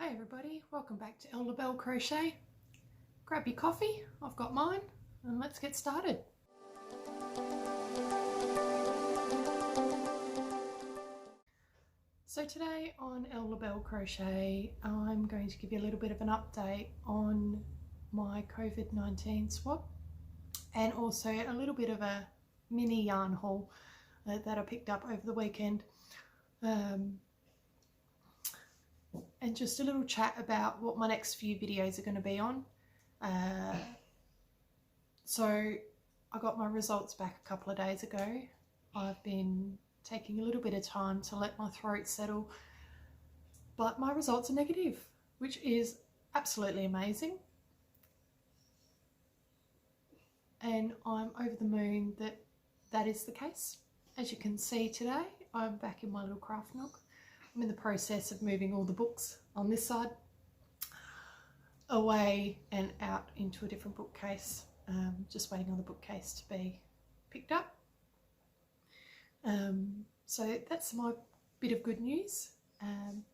Hi everybody, welcome back to ElleLabelle Crochet. Grab your coffee, I've got mine, and let's get started. So today on ElleLabelle Crochet, I'm going to give you a little bit of an update on my COVID-19 swab and also a little bit of a mini yarn haul that I picked up over the weekend. And just a little chat about what my next few videos are going to be on. So I got my results back a couple of days ago. I've been taking a little bit of time to let my throat settle, but my results are negative, which is absolutely amazing. And I'm over the moon that that is the case. As you can see today, I'm back in my little craft nook. I'm in the process of moving all the books on this side away and out into a different bookcase. Just waiting on the bookcase to be picked up. So that's my bit of good news.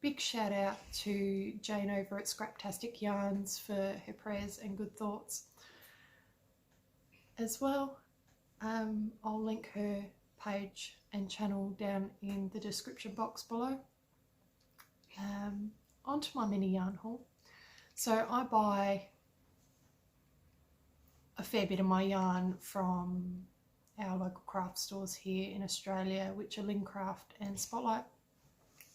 Big shout out to Jane over at Scraptastic Yarns for her prayers and good thoughts as well. I'll link her page and channel down in the description box below. Onto my mini yarn haul. So I buy a fair bit of my yarn from our local craft stores here in Australia, which are Lincraft and Spotlight.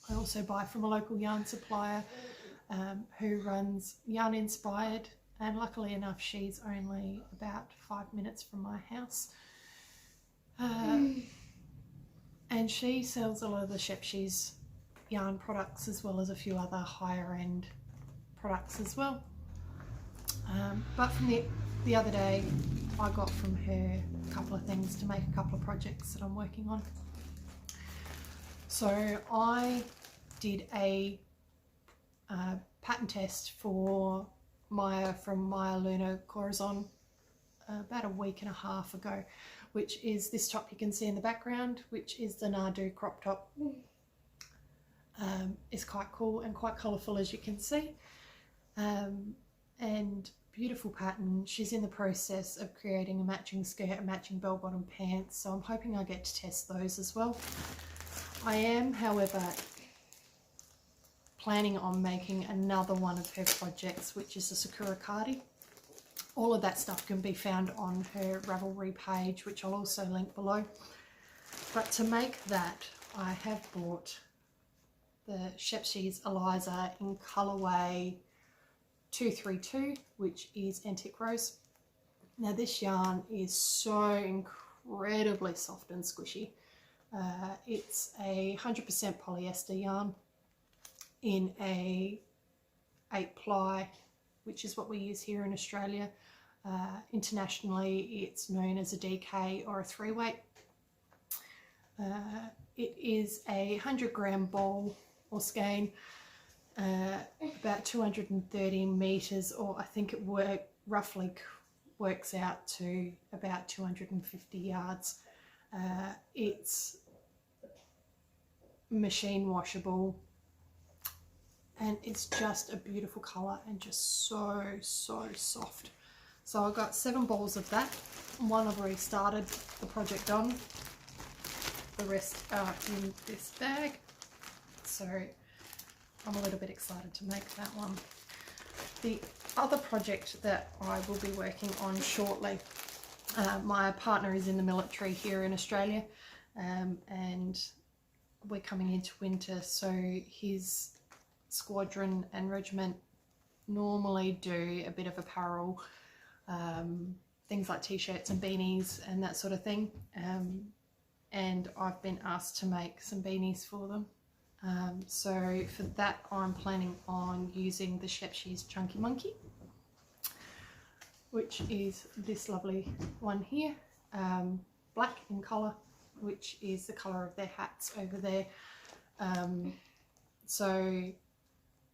I also buy from a local yarn supplier who runs Yarninspired, and luckily enough she's only about 5 minutes from my house. And she sells a lot of the Shepshe's yarn products as well as a few other higher end products as well. But from the other day I got from her a couple of things to make a couple of projects that I'm working on. So I did a pattern test for Maya from Maya Luna Corazon about a week and a half ago, which is this top you can see in the background, which is the Nadu crop top. It's quite cool and quite colourful, as you can see, and beautiful pattern. She's in the process of creating a matching skirt, a matching bell-bottom pants, so I'm hoping I get to test those as well. I am, however, planning on making another one of her projects, which is a Sakura Cardi. All of that stuff can be found on her Ravelry page, which I'll also link below. But to make that, I have bought the Shepshe's Eliza in colourway 232, which is Antique Rose. Now this yarn is so incredibly soft and squishy. It's a 100% polyester yarn in a 8-ply, which is what we use here in Australia. Internationally it's known as a DK or a 3-weight. It is a 100-gram ball or skein, about 230 meters, or I think it roughly works out to about 250 yards. It's machine washable, and it's just a beautiful color and just so soft. So I've got 7 balls of that. One I've already started the project on. The rest are in this bag. So I'm a little bit excited to make that one. The other project that I will be working on shortly, my partner is in the military here in Australia, and we're coming into winter, so his squadron and regiment normally do a bit of apparel, things like t-shirts and beanies and that sort of thing, and I've been asked to make some beanies for them. So for that I'm planning on using the Shepshe's Chunky Monkey, which is this lovely one here, black in colour, which is the colour of their hats over there. So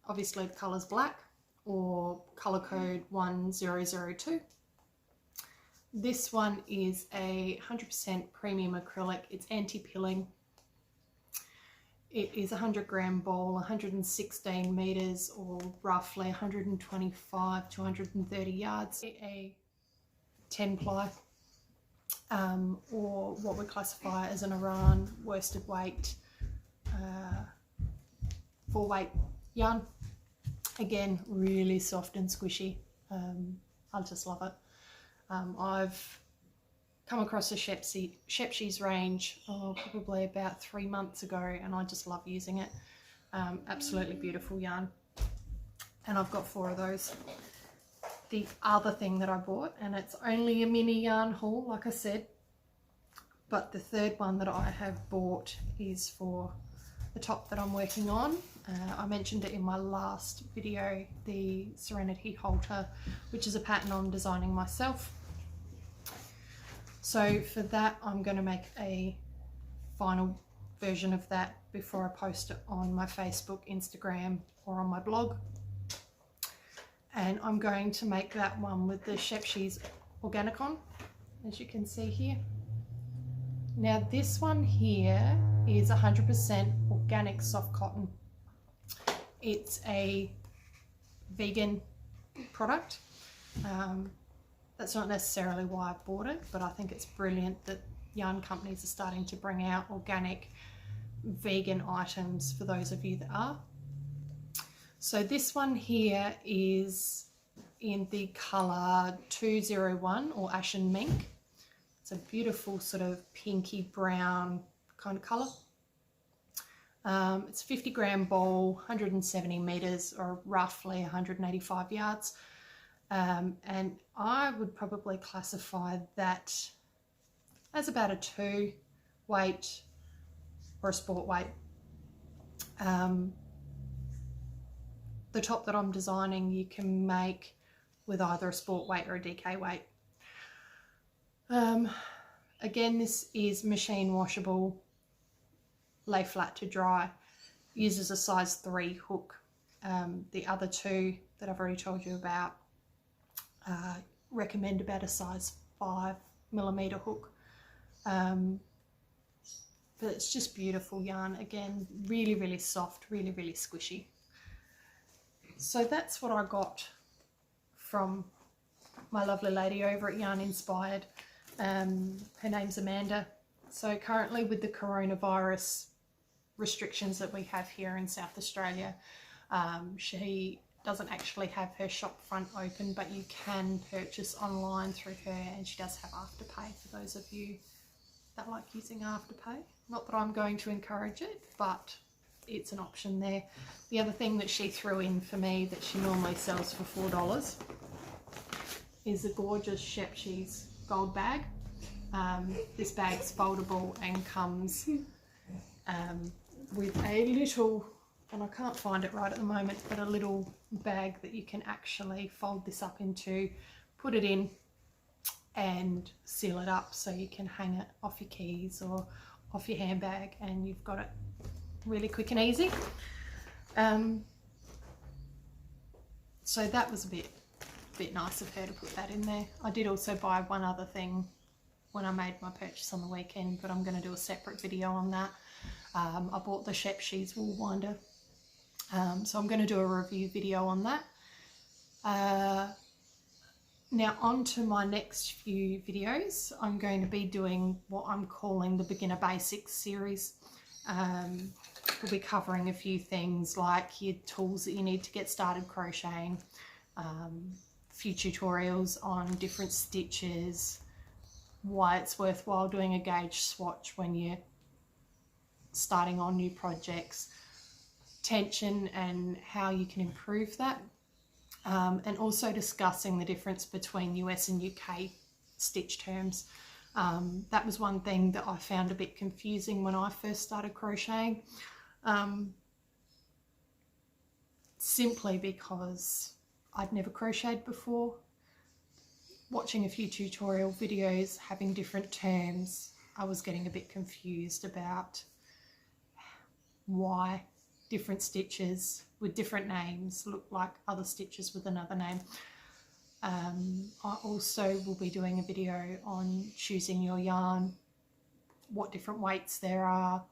obviously the colour's black, or colour code 1002. This one is a 100% premium acrylic. It's anti-pilling. It is a 100-gram ball, 116 meters, or roughly 125 to 130 yards. A 10 ply, or what we classify as an Iran worsted weight, 4-weight yarn. Again, really soft and squishy. I just love it. I've come across the Shepshi's range probably about 3 months ago, and I just love using it. Absolutely beautiful yarn, and I've got 4 of those. The other thing that I bought, and it's only a mini yarn haul like I said, but the third one that I have bought is for the top that I'm working on. I mentioned it in my last video, the Serenity halter, which is a pattern I'm designing myself. So for that, I'm going to make a final version of that before I post it on my Facebook, Instagram, or on my blog. And I'm going to make that one with the Shepshi's Organicon, as you can see here. Now this one here is 100% organic soft cotton. It's a vegan product. That's not necessarily why I bought it, but I think it's brilliant that yarn companies are starting to bring out organic vegan items for those of you that are. So this one here is in the colour 201, or Ashen Mink. It's a beautiful sort of pinky brown kind of colour. It's a 50-gram ball, 170 meters, or roughly 185 yards. And I would probably classify that as about a 2 weight or a sport weight. The top that I'm designing you can make with either a sport weight or a DK weight. Again, this is machine washable, lay flat to dry, uses a size 3 hook. The other 2 that I've already told you about recommend about a size 5mm hook. But it's just beautiful yarn. Again, really, really soft, really, really squishy. So that's what I got from my lovely lady over at Yarninspired. Her name's Amanda. So currently with the coronavirus restrictions that we have here in South Australia, she doesn't actually have her shop front open, but you can purchase online through her, and she does have Afterpay for those of you that like using Afterpay. Not that I'm going to encourage it, but it's an option there. The other thing that she threw in for me that she normally sells for $4 is a gorgeous Shepshi's gold bag. This bag's foldable and comes with a little, and I can't find it right at the moment, but a little bag that you can actually fold this up into, put it in and seal it up so you can hang it off your keys or off your handbag, and you've got it really quick and easy. So that was a bit nice of her to put that in there. I did also buy one other thing when I made my purchase on the weekend, but I'm going to do a separate video on that. I bought the Shepshi's wool winder, so I'm going to do a review video on that. Now on to my next few videos. I'm going to be doing what I'm calling the Beginner Basics series. We'll be covering a few things like your tools that you need to get started crocheting, a few tutorials on different stitches, why it's worthwhile doing a gauge swatch when you're starting on new projects, tension and how you can improve that, and also discussing the difference between US and UK stitch terms. That was one thing that I found a bit confusing when I first started crocheting, simply because I'd never crocheted before. Watching a few tutorial videos, having different terms, I was getting a bit confused about why different stitches with different names look like other stitches with another name. I also will be doing a video on choosing your yarn, what different weights there are,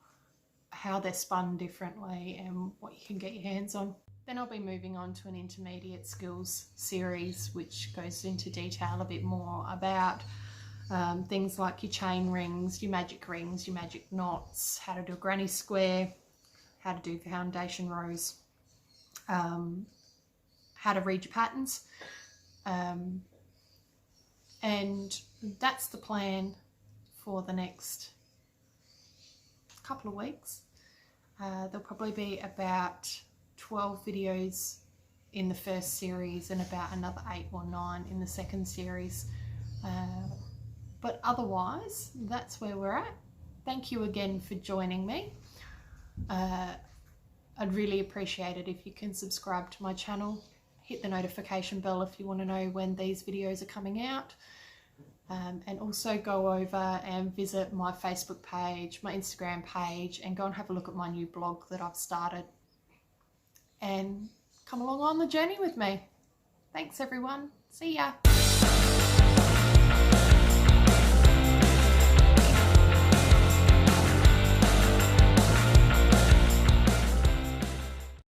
how they're spun differently and what you can get your hands on. Then I'll be moving on to an intermediate skills series, which goes into detail a bit more about things like your chain rings, your magic knots, how to do a granny square, how to do foundation rows, how to read your patterns. And that's the plan for the next couple of weeks. There'll probably be about 12 videos in the first series and about another 8 or 9 in the second series. But otherwise, that's where we're at. Thank you again for joining me. I'd really appreciate it if you can subscribe to my channel. Hit the notification bell if you want to know when these videos are coming out. And also go over and visit my Facebook page, my Instagram page, and go and have a look at my new blog that I've started. And come along on the journey with me. Thanks everyone. See ya.